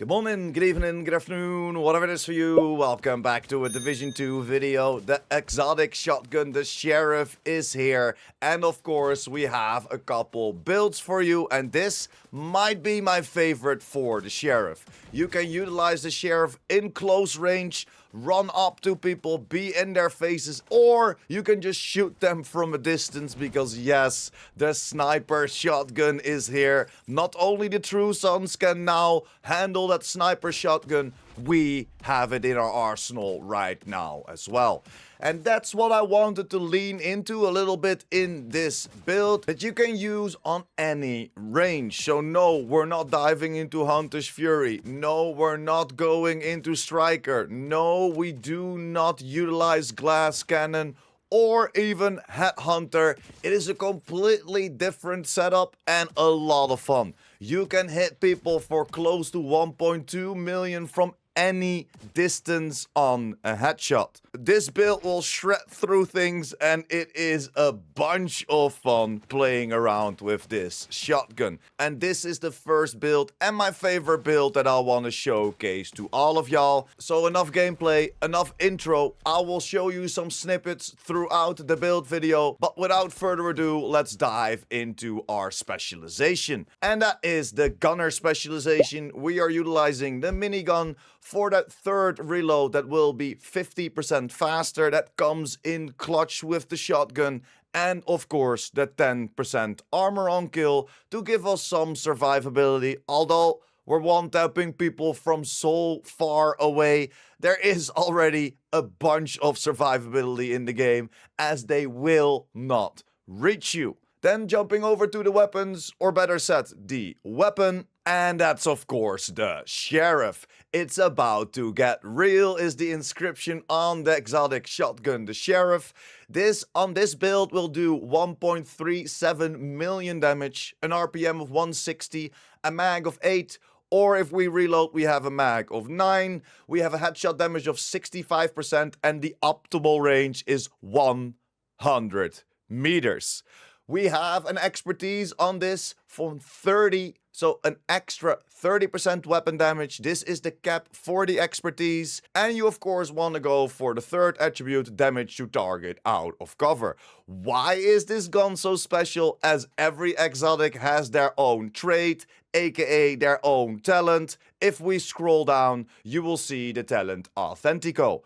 Good morning, good evening, good afternoon, whatever it is for you. Welcome back to a Division 2 video. The exotic shotgun, the Sheriff, is here. And of course, we have a couple builds for you. And this might be my favorite for the Sheriff. You can utilize the Sheriff in close range, run up to people, be in their faces, or you can just shoot them from a distance because yes, the sniper shotgun is here. Not only the True Sons can now handle that sniper shotgun, we have it in our arsenal right now as well. And that's what I wanted to lean into a little bit in this build that you can use on any range. So no, we're not diving into Hunter's Fury. No, we're not going into Striker. No, we do not utilize Glass Cannon or even Headhunter. It is a completely different setup and a lot of fun. You can hit people for close to 1.2 million from any distance on a headshot. This build will shred through things and it is a bunch of fun playing around with this shotgun. And this is the first build and my favorite build that I want to showcase to all of y'all. So enough gameplay, enough intro. I will show you some snippets throughout the build video. But without further ado, let's dive into our specialization. And that is the gunner specialization. We are utilizing the minigun for that third reload that will be 50% faster. That comes in clutch with the shotgun. And of course, the 10% armor on kill to give us some survivability. Although we're one-tapping people from so far away, there is already a bunch of survivability in the game as they will not reach you. Then jumping over to the weapons, or better said, the weapon. And that's of course the Sheriff. It's about to get real is the inscription on the exotic shotgun, the Sheriff. This on this build will do 1.37 million damage, an RPM of 160, a mag of 8, or if we reload we have a mag of 9. We have a headshot damage of 65% and the optimal range is 100 meters. We have an expertise on this from 30, so an extra 30% weapon damage. This is the cap for the expertise. And you of course want to go for the third attribute, damage to target out of cover. Why is this gun so special? As every exotic has their own trait, aka their own talent. If we scroll down, you will see the talent Authentico.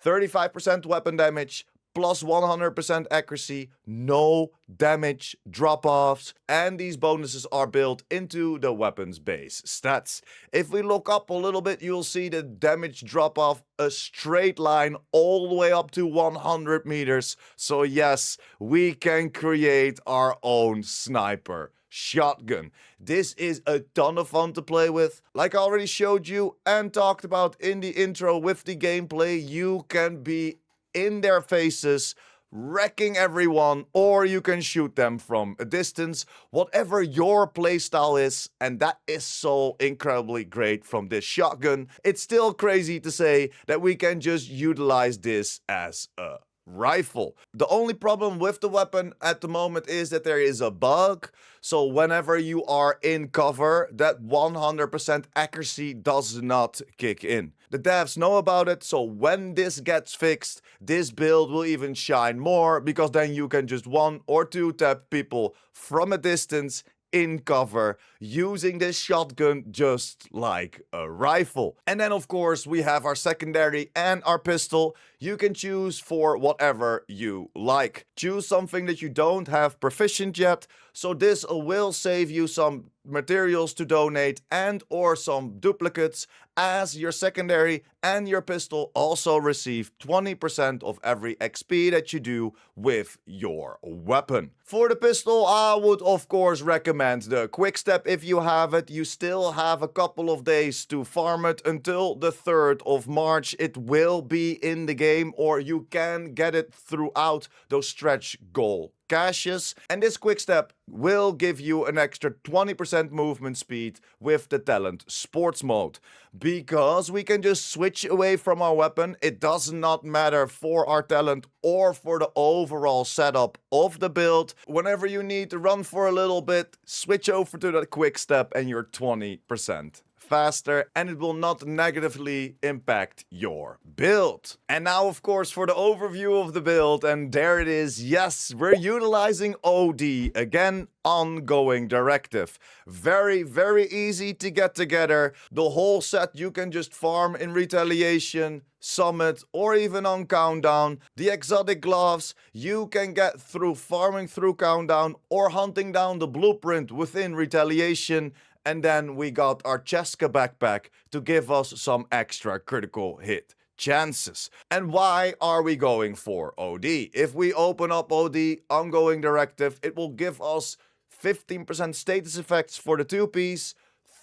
35% weapon damage, plus 100% accuracy, no damage drop-offs, and these bonuses are built into the weapon's base stats. If we look up a little bit, you'll see the damage drop-off, a straight line all the way up to 100 meters. So yes, we can create our own sniper shotgun. This is a ton of fun to play with. Like I already showed you and talked about in the intro with the gameplay, you can be in their faces, wrecking everyone, or you can shoot them from a distance, whatever your playstyle is, and that is so incredibly great from this shotgun. It's still crazy to say that we can just utilize this as a rifle. The only problem with the weapon at the moment is that there is a bug. So whenever you are in cover, that 100% accuracy does not kick in. The devs know about it, so when this gets fixed, this build will even shine more because then you can just 1 or 2 tap people from a distance in cover using this shotgun just like a rifle. And then of course we have our secondary and our pistol. You can choose for whatever you like. Choose something that you don't have proficient yet, so this will save you some materials to donate and or some duplicates, as your secondary and your pistol also receive 20% of every XP that you do with your weapon. For the pistol, I would of course recommend the quick step if you have it. You still have a couple of days to farm it until the 3rd of March. It will be in the game, or you can get it throughout those stretch goal caches, and this quick step will give you an extra 20% movement speed with the talent sports mode. Because we can just switch away from our weapon, it does not matter for our talent or for the overall setup of the build. Whenever you need to run for a little bit, switch over to that quick step and you're 20% faster, and it will not negatively impact your build. And now, of course, for the overview of the build, and there it is. Yes, we're utilizing OD again. Ongoing directive. Very, very easy to get together. The whole set you can just farm in Retaliation, Summit, or even on Countdown. The exotic gloves you can get through farming through Countdown or hunting down the blueprint within Retaliation. And then we got our Cheska backpack to give us some extra critical hit chances. And why are we going for OD? If we open up OD, ongoing directive, it will give us 15% status effects for the 2-piece,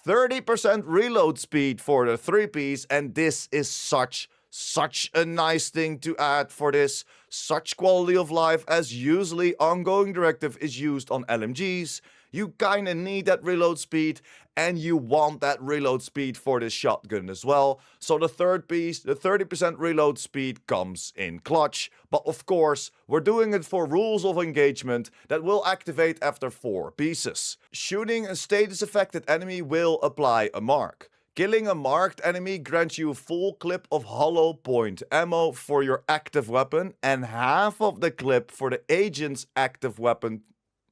30% reload speed for the 3-piece, and this is such a nice thing to add for this. Such quality of life, as usually ongoing directive is used on LMGs. You kinda need that reload speed, and you want that reload speed for this shotgun as well. So the 3rd piece, the 30% reload speed comes in clutch. But of course, we're doing it for rules of engagement that will activate after 4 pieces. Shooting a status affected enemy will apply a mark. Killing a marked enemy grants you a full clip of hollow point ammo for your active weapon and half of the clip for the agent's active weapon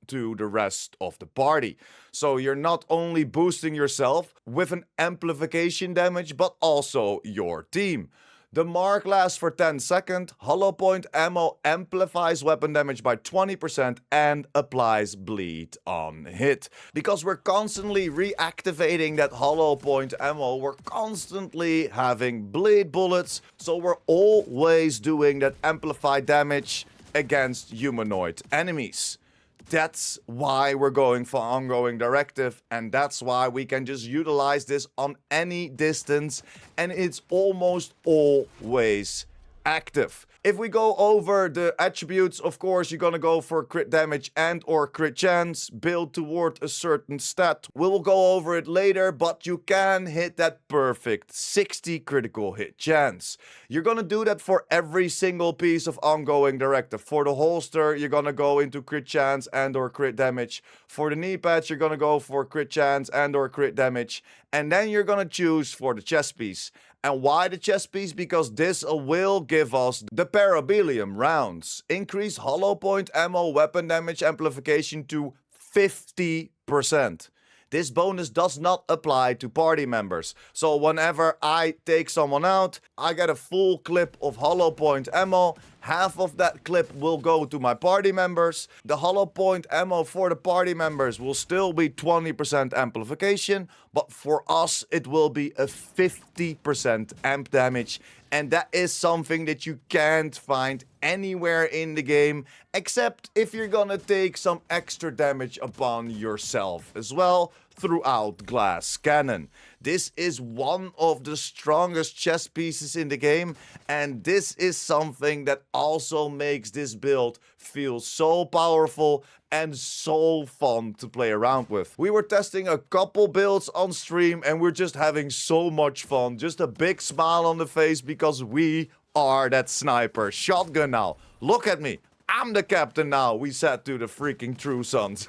to the rest of the party. So you're not only boosting yourself with an amplification damage, but also your team. The mark lasts for 10 seconds, hollow point ammo amplifies weapon damage by 20% and applies bleed on hit. Because we're constantly reactivating that hollow point ammo, we're constantly having bleed bullets, so we're always doing that amplified damage against humanoid enemies. That's why we're going for ongoing directive, and that's why we can just utilize this on any distance, and it's almost always active. If we go over the attributes, of course, you're gonna go for crit damage and or crit chance, build toward a certain stat. We'll go over it later, but you can hit that perfect 60 critical hit chance. You're gonna do that for every single piece of ongoing directive. For the holster, you're gonna go into crit chance and or crit damage. For the knee pads, you're gonna go for crit chance and or crit damage. And then you're gonna choose for the chest piece. And why the chest piece? Because this will give us the Parabellum rounds. Increase hollow point ammo weapon damage amplification to 50%. This bonus does not apply to party members. So whenever I take someone out, I get a full clip of hollow point ammo. Half of that clip will go to my party members. The hollow point ammo for the party members will still be 20% amplification, but for us it will be a 50% amp damage. And that is something that you can't find anywhere in the game, except if you're gonna take some extra damage upon yourself as well throughout Glass Cannon. This is one of the strongest chest pieces in the game, and this is something that also makes this build feel so powerful and so fun to play around with. We were testing a couple builds on stream and we're just having so much fun. Just a big smile on the face because we are that sniper shotgun now. Look at me. I'm the captain now, we said to the freaking true sons.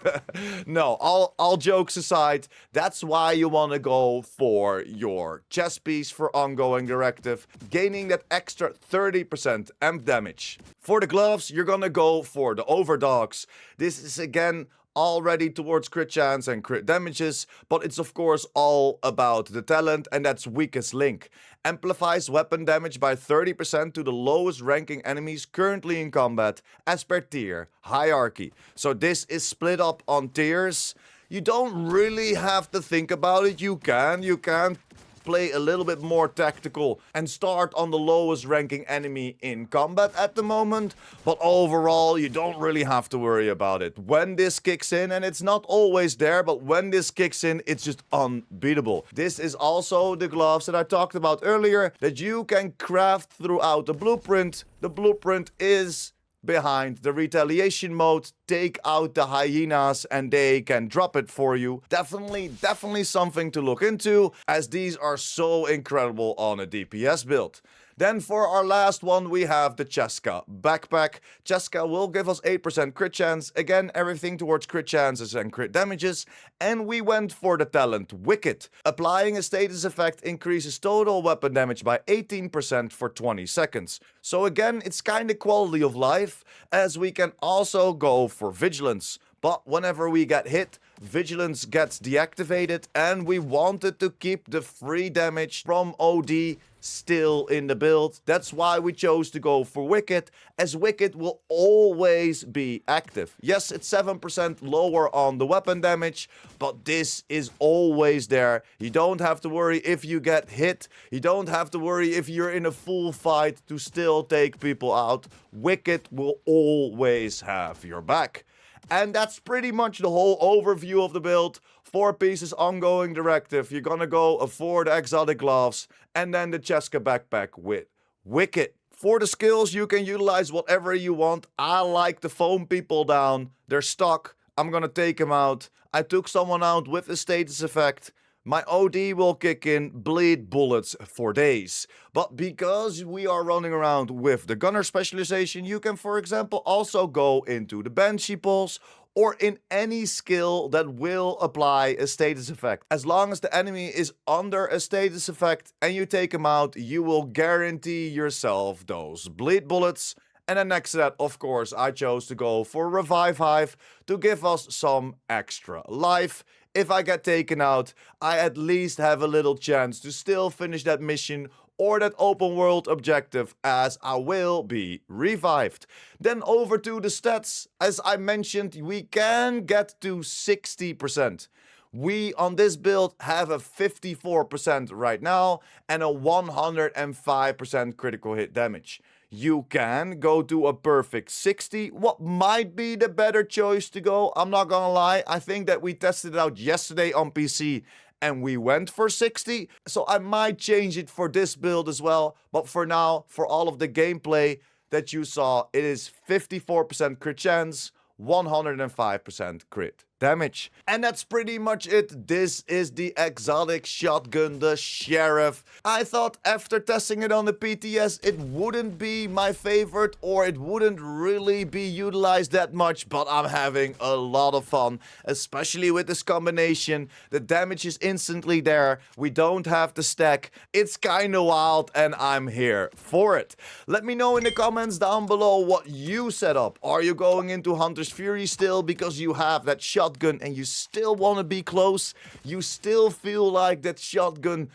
No, all jokes aside, that's why you want to go for your chest piece for ongoing directive, gaining that extra 30% amp damage. For the gloves, you're gonna go for the overdogs. This is again already towards crit chance and crit damages, but it's of course all about the talent, and that's weakest link. Amplifies weapon damage by 30% to the lowest ranking enemies currently in combat as per tier hierarchy. So this is split up on tiers. You don't really have to think about it. You can play a little bit more tactical and start on the lowest ranking enemy in combat at the moment, but overall you don't really have to worry about it. When this kicks in, and it's not always there, but when this kicks in, it's just unbeatable. This is also the gloves that I talked about earlier that you can craft throughout the blueprint. The blueprint is behind the retaliation mode. Take out the hyenas and they can drop it for you. Definitely something to look into, as these are so incredible on a DPS build. Then for our last one, we have the Cheska backpack. Cheska will give us 8% crit chance. Again, everything towards crit chances and crit damages. And we went for the talent Wicked. Applying a status effect increases total weapon damage by 18% for 20 seconds. So again, it's kinda quality of life, as we can also go for Vigilance. But whenever we get hit, Vigilance gets deactivated, and we wanted to keep the free damage from OD still in the build. That's why we chose to go for Wicked, as Wicked will always be active. Yes, it's 7% lower on the weapon damage, but this is always there. You don't have to worry if you get hit. You don't have to worry if you're in a full fight to still take people out. Wicked will always have your back. And that's pretty much the whole overview of the build. 4 pieces ongoing directive. You're gonna go for the exotic gloves and then the Cheska backpack with Wicked. For the skills, you can utilize whatever you want. I like to foam people down. They're stuck. I'm gonna take them out. I took someone out with the status effect. My OD will kick in, bleed bullets for days. But because we are running around with the gunner specialization, you can, for example, also go into the banshee pulse or in any skill that will apply a status effect. As long as the enemy is under a status effect and you take him out, you will guarantee yourself those bleed bullets. And then next to that, of course, I chose to go for Revive Hive to give us some extra life. If I get taken out, I at least have a little chance to still finish that mission or that open world objective, as I will be revived. Then over to the stats. As I mentioned, we can get to 60%. We on this build have a 54% right now and a 105% critical hit damage. You can go to a perfect 60. What might be the better choice to go? I'm not gonna lie. I think that we tested it out yesterday on PC and we went for 60. So I might change it for this build as well. But for now, for all of the gameplay that you saw, it is 54% crit chance, 105% crit damage. And that's pretty much it. This is the exotic shotgun, the Sheriff. I thought after testing it on the PTS, it wouldn't be my favorite or it wouldn't really be utilized that much, but I'm having a lot of fun, especially with this combination. The damage is instantly there. We don't have to stack. It's kind of wild and I'm here for it. Let me know in the comments down below what you set up. Are you going into Hunter's Fury still because you have that shotgun and you still want to be close? You still feel like that shotgun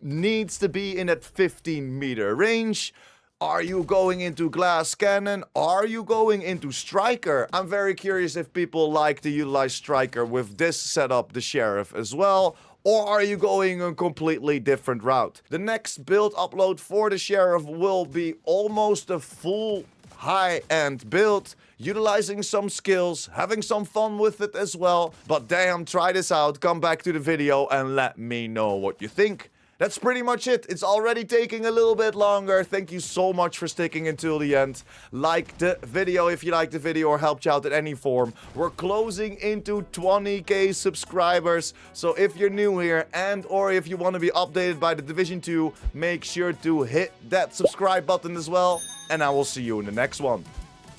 needs to be in that 15-meter range? Are you going into glass cannon? Are you going into striker? I'm very curious if people like to utilize striker with this setup, the Sheriff, as well. Or are you going a completely different route? The next build upload for the Sheriff will be almost a full high-end build, utilizing some skills, having some fun with it as well. But damn, try this out, come back to the video and let me know what you think. That's pretty much it. It's already taking a little bit longer. Thank you so much for sticking until the end. Like the video if you liked the video or helped you out in any form. We're closing into 20k subscribers. So if you're new here and or if you want to be updated by the Division 2, make sure to hit that subscribe button as well. And I will see you in the next one.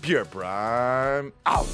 Pure Prime out.